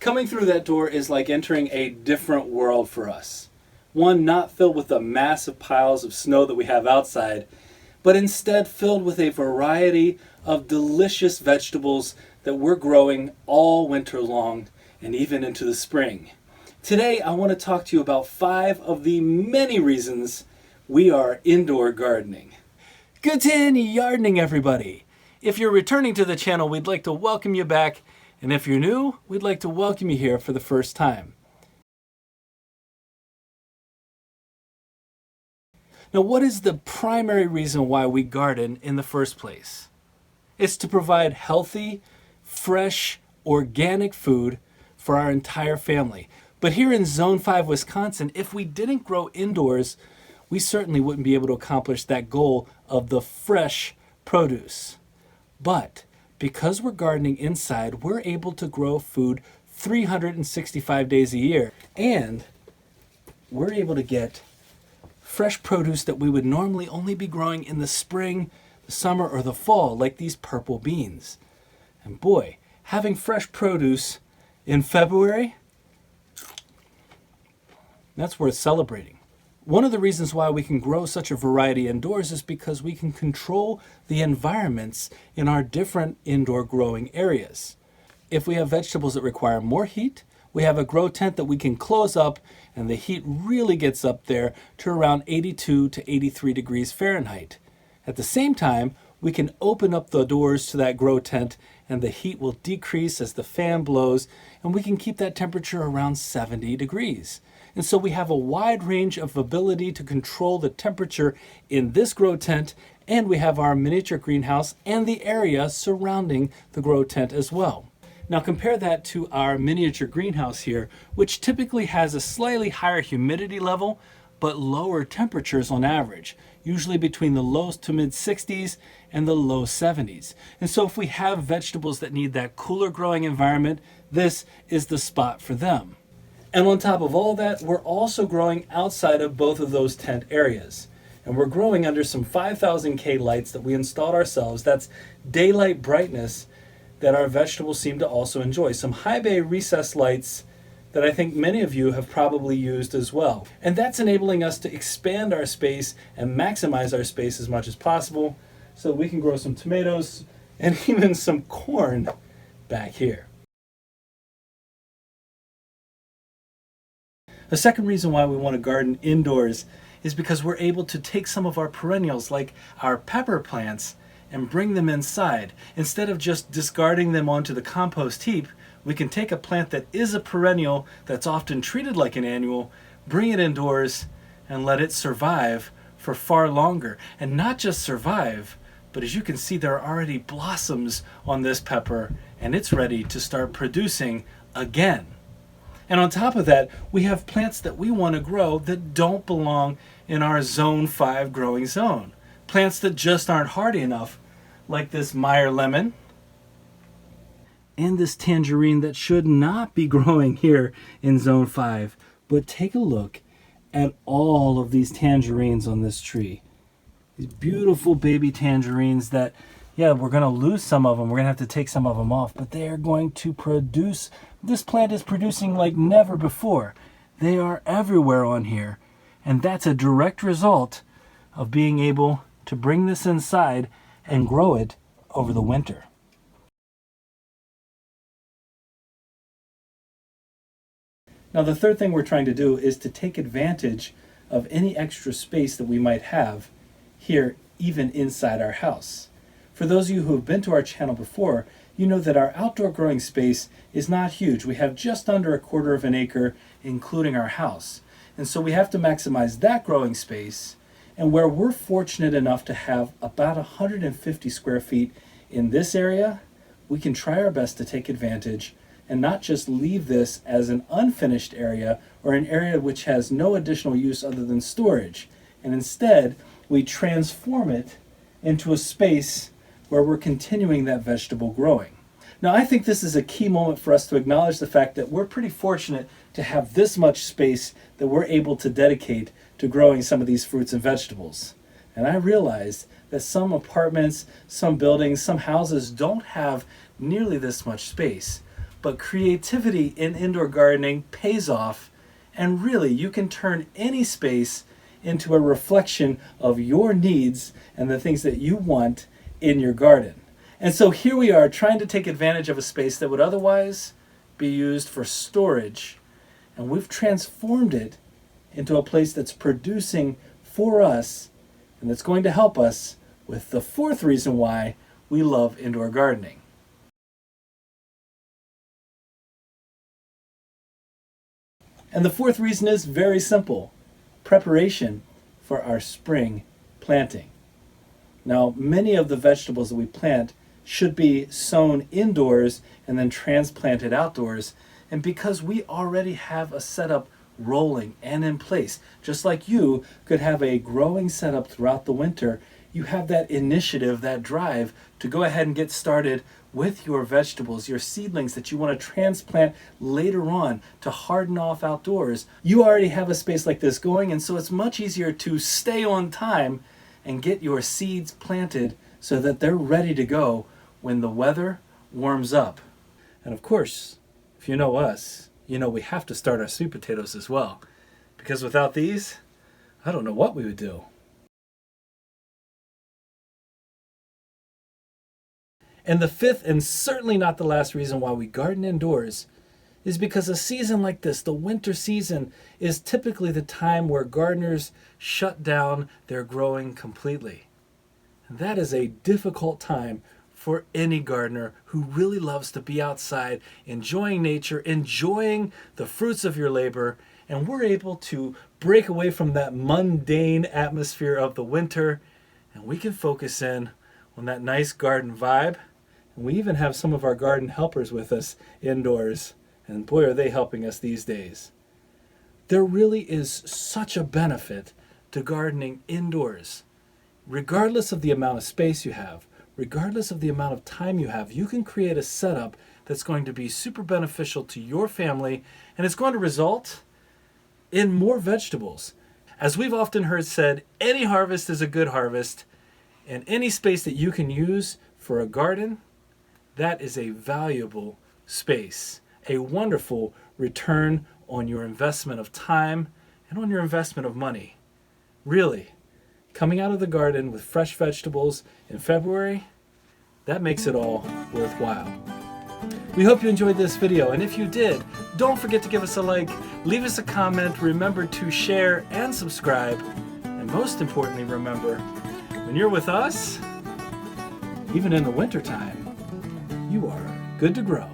Coming through that door is like entering a different world for us. One not filled with the massive piles of snow that we have outside, but instead filled with a variety of delicious vegetables that we're growing all winter long and even into the spring. Today I want to talk to you about 5 of the many reasons we are indoor gardening. Guten Yardening, everybody! If you're returning to the channel, we'd like to welcome you back, and if you're new, we'd like to welcome you here for the first time. Now, what is the primary reason why we garden in the first place? It's to provide healthy, fresh, organic food for our entire family. But here in Zone 5, Wisconsin, if we didn't grow indoors, we certainly wouldn't be able to accomplish that goal of the fresh produce. But because we're gardening inside, we're able to grow food 365 days a year. And we're able to get fresh produce that we would normally only be growing in the spring, the summer, or the fall, like these purple beans. And boy, having fresh produce in February, that's worth celebrating. One of the reasons why we can grow such a variety indoors is because we can control the environments in our different indoor growing areas. If we have vegetables that require more heat, we have a grow tent that we can close up, and the heat really gets up there to around 82 to 83 degrees Fahrenheit. At the same time, we can open up the doors to that grow tent and the heat will decrease as the fan blows, and we can keep that temperature around 70 degrees. And so we have a wide range of ability to control the temperature in this grow tent, and we have our miniature greenhouse and the area surrounding the grow tent as well. Now compare that to our miniature greenhouse here, which typically has a slightly higher humidity level, but lower temperatures on average, usually between the low to mid 60s and the low 70s. And so if we have vegetables that need that cooler growing environment, this is the spot for them. And on top of all that, we're also growing outside of both of those tent areas. And we're growing under some 5000K lights that we installed ourselves. That's daylight brightness that our vegetables seem to also enjoy. Some high bay recessed lights that I think many of you have probably used as well. And that's enabling us to expand our space and maximize our space as much as possible so we can grow some tomatoes and even some corn back here. The second reason why we want to garden indoors is because we're able to take some of our perennials, like our pepper plants, and bring them inside. Instead of just discarding them onto the compost heap, we can take a plant that is a perennial that's often treated like an annual, bring it indoors, and let it survive for far longer. And not just survive, but as you can see, there are already blossoms on this pepper, and it's ready to start producing again. And on top of that, we have plants that we want to grow that don't belong in our Zone 5 growing zone. Plants that just aren't hardy enough, like this Meyer lemon and this tangerine that should not be growing here in Zone 5. But take a look at all of these tangerines on this tree. These beautiful baby tangerines that, yeah, we're going to lose some of them. We're going to have to take some of them off, but they are going to produce. This plant is producing like never before. They are everywhere on here, and that's a direct result of being able to bring this inside and grow it over the winter. Now, the third thing we're trying to do is to take advantage of any extra space that we might have here, even inside our house. For those of you who have been to our channel before, you know that our outdoor growing space is not huge. We have just under 1/4 of an acre, including our house. And so we have to maximize that growing space. And where we're fortunate enough to have about 150 square feet in this area, we can try our best to take advantage and not just leave this as an unfinished area or an area which has no additional use other than storage. And instead, we transform it into a space where we're continuing that vegetable growing. Now, I think this is a key moment for us to acknowledge the fact that we're pretty fortunate to have this much space that we're able to dedicate to growing some of these fruits and vegetables. And I realize that some apartments, some buildings, some houses don't have nearly this much space. but creativity in indoor gardening pays off, and really you can turn any space into a reflection of your needs and the things that you want in your garden. And so here we are trying to take advantage of a space that would otherwise be used for storage, and we've transformed it into a place that's producing for us and that's going to help us with the fourth reason why we love indoor gardening. And the fourth reason is very simple: preparation for our spring planting. Now, many of the vegetables that we plant should be sown indoors and then transplanted outdoors. And because we already have a setup rolling and in place, just like you could have a growing setup throughout the winter, you have that initiative, that drive to go ahead and get started with your vegetables, your seedlings that you want to transplant later on to harden off outdoors. You already have a space like this going, and so it's much easier to stay on time and get your seeds planted so that they're ready to go when the weather warms up. And of course, if you know us, you know we have to start our sweet potatoes as well, because without these, I don't know what we would do. And the fifth, and certainly not the last reason why we garden indoors, is because a season like this, the winter season, is typically the time where gardeners shut down their growing completely. And that is a difficult time for any gardener who really loves to be outside, enjoying nature, enjoying the fruits of your labor, and we're able to break away from that mundane atmosphere of the winter, and we can focus in on that nice garden vibe. And we even have some of our garden helpers with us indoors, and boy are they helping us these days. There really is such a benefit to gardening indoors. Regardless of the amount of space you have, regardless of the amount of time you have, you can create a setup that's going to be super beneficial to your family, and it's going to result in more vegetables. As we've often heard said, any harvest is a good harvest, and any space that you can use for a garden, that is a valuable space, a wonderful return on your investment of time and on your investment of money. Really, coming out of the garden with fresh vegetables in February, that makes it all worthwhile. We hope you enjoyed this video, and if you did, don't forget to give us a like, leave us a comment, remember to share and subscribe, and most importantly, remember, when you're with us, even in the wintertime, you are good to grow.